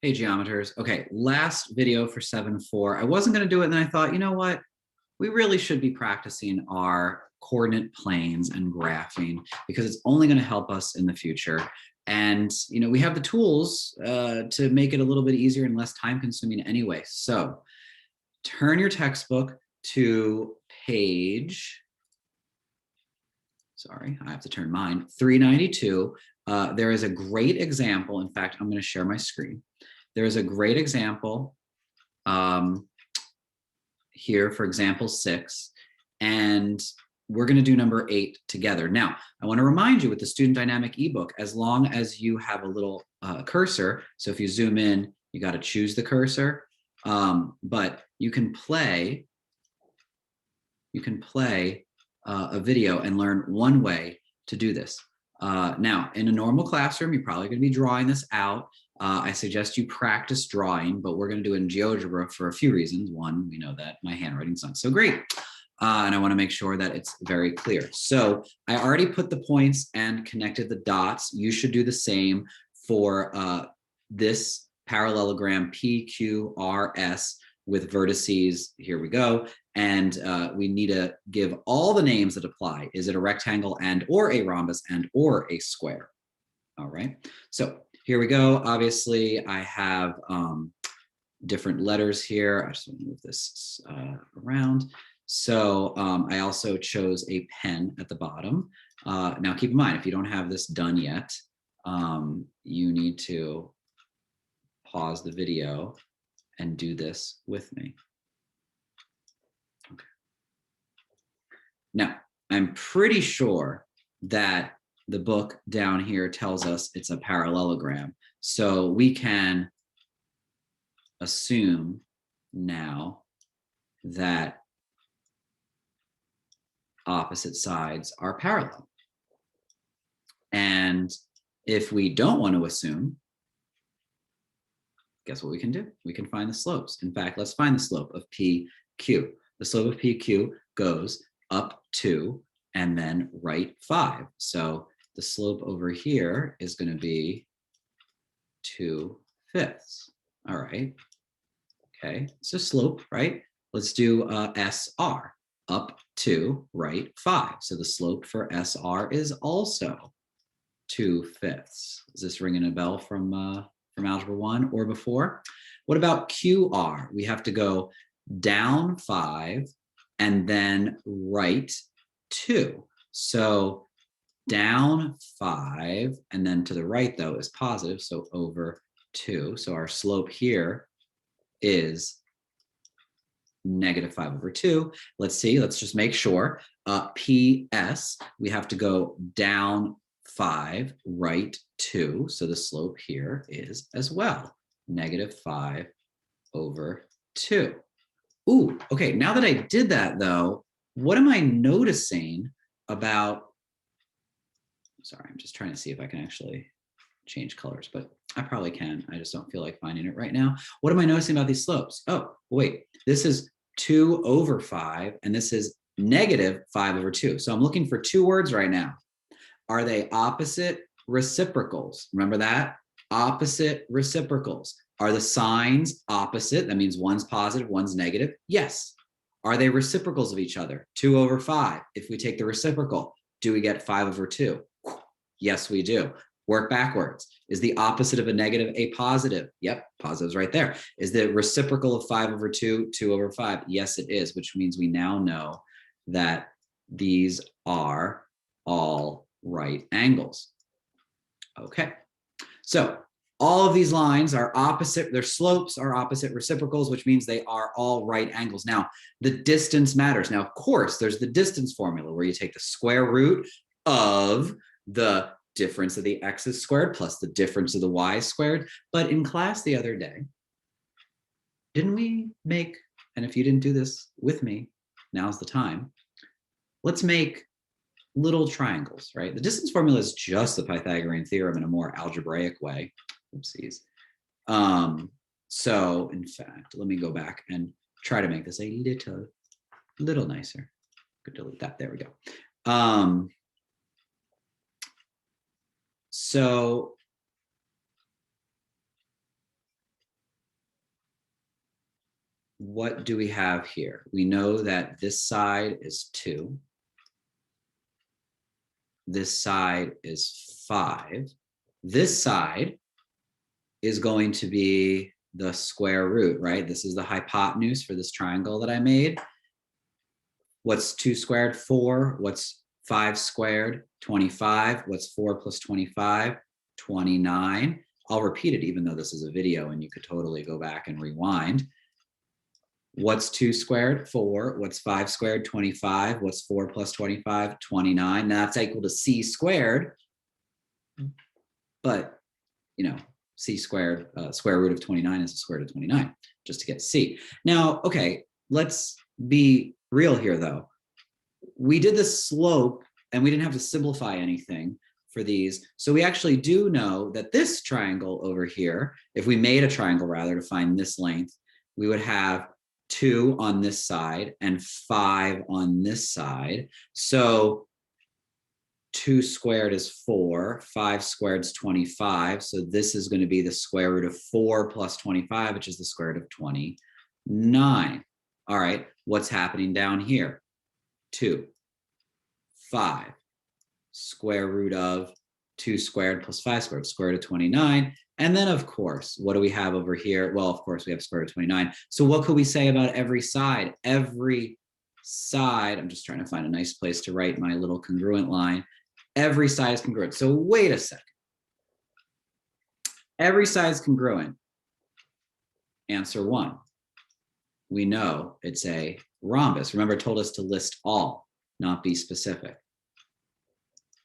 Hey, geometers. Okay, last video for 7-4. I wasn't going to do it, and then I thought, you know what? We really should be practicing our coordinate planes and graphing because it's only going to help us in the future. And, we have the tools to make it a little bit easier and less time consuming anyway. So turn your textbook to page, sorry, I have to turn mine, 392. There is a great example. In fact, I'm going to share my screen. There is a great example here for example 6, and we're going to do number 8 together. Now, I want to remind you with the Student Dynamic ebook, as long as you have a little cursor, so if you zoom in, you got to choose the cursor, but you can play a video and learn one way to do this. Now, in a normal classroom, you're probably going to be drawing this out. I suggest you practice drawing, but we're going to do it in GeoGebra for a few reasons. One, we know that my handwriting's not so great, and I want to make sure that it's very clear. So I already put the points and connected the dots. You should do the same for this parallelogram PQRS with vertices. Here we go. And we need to give all the names that apply. Is it a rectangle and or a rhombus and or a square? All right. So here we go. Obviously, I have different letters here. I just want to move this around. So I also chose a pen at the bottom. Now, keep in mind, if you don't have this done yet, you need to pause the video and do this with me. Okay. Now, I'm pretty sure that the book down here tells us it's a parallelogram. So we can assume now that opposite sides are parallel. And if we don't want to assume, guess what we can do? We can find the slopes. In fact, let's find the slope of PQ. The slope of PQ goes up 2 and then right 5. So the slope over here is going to be 2/5. All right. Okay, so slope, right? Let's do SR, up 2, right 5. So the slope for SR is also 2/5. Is this ringing a bell from Algebra 1 or before? What about QR? We have to go down 5 and then right 2. So down 5 and then to the right though is positive, so over 2. So our slope here is -5/2. Let's see, let's just make sure. PS, we have to go down 5, right 2. So the slope here is as well, -5/2. Ooh, okay, now that I did that though, what am I noticing about, sorry, I'm just trying to see if I can actually change colors, but I probably can. I just don't feel like finding it right now. What am I noticing about these slopes? Oh, wait, this is 2/5, and this is -5/2. So I'm looking for two words right now. Are they opposite reciprocals? Remember that? Opposite reciprocals. Are the signs opposite? That means one's positive, one's negative. Yes. Are they reciprocals of each other? 2/5. If we take the reciprocal, do we get 5/2? Yes, we do. Work backwards. Is the opposite of a negative a positive? Yep, positive's right there. Is the reciprocal of 5/2 2/5? Yes, it is, which means we now know that these are all right angles. Okay, so all of these lines are opposite, their slopes are opposite reciprocals, which means they are all right angles. Now, the distance matters. Now, of course, there's the distance formula where you take the square root of the difference of the x's squared plus the difference of the y squared. But in class the other day, didn't we make, and if you didn't do this with me, now's the time, let's make little triangles, right? The distance formula is just the Pythagorean theorem in a more algebraic way. Oopsies. So in fact, let me go back and try to make this a little nicer. Could delete that. There we go. So what do we have here? We know that this side is 2. This side is 5. This side is going to be the square root, right? This is the hypotenuse for this triangle that I made. What's 2 squared? 4. What's 5 squared? 25. What's 4 plus 25? 29. I'll repeat it even though this is a video and you could totally go back and rewind. What's 2 squared? 4. What's 5 squared? 25. What's 4 plus 25? 29. Now that's equal to c squared. But, you know, c squared, square root of 29 is the square root of 29, just to get c. Now, okay, let's be real here though. We did the slope and we didn't have to simplify anything for these. So we actually do know that this triangle over here, if we made a triangle rather to find this length, we would have 2 on this side and 5 on this side. So 2 squared is 4, 5 squared is 25. So this is going to be the square root of 4 plus 25, which is the square root of 29. All right, what's happening down here? 2, 5, square root of 2 squared plus 5 squared, square root of 29. And then, of course, what do we have over here? Well, of course, we have square root of 29. So what could we say about every side? Every side, I'm just trying to find a nice place to write my little congruent line. Every side is congruent. So wait a second. Every side is congruent. Answer 1. We know it's a rhombus. Remember, it told us to list all, not be specific.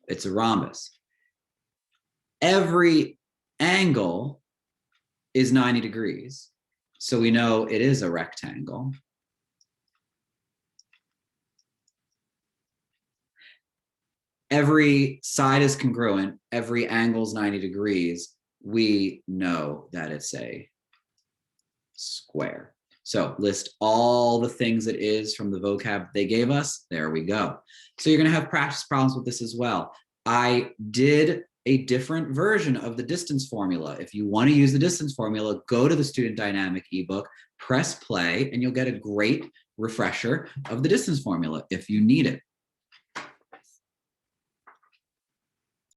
It's a rhombus. Every angle is 90 degrees. So we know it is a rectangle. Every side is congruent. Every angle is 90 degrees. We know that it's a square. So list all the things it is from the vocab they gave us. There we go. So you're going to have practice problems with this as well. I did a different version of the distance formula. If you want to use the distance formula, go to the Student Dynamic ebook, press play, and you'll get a great refresher of the distance formula if you need it.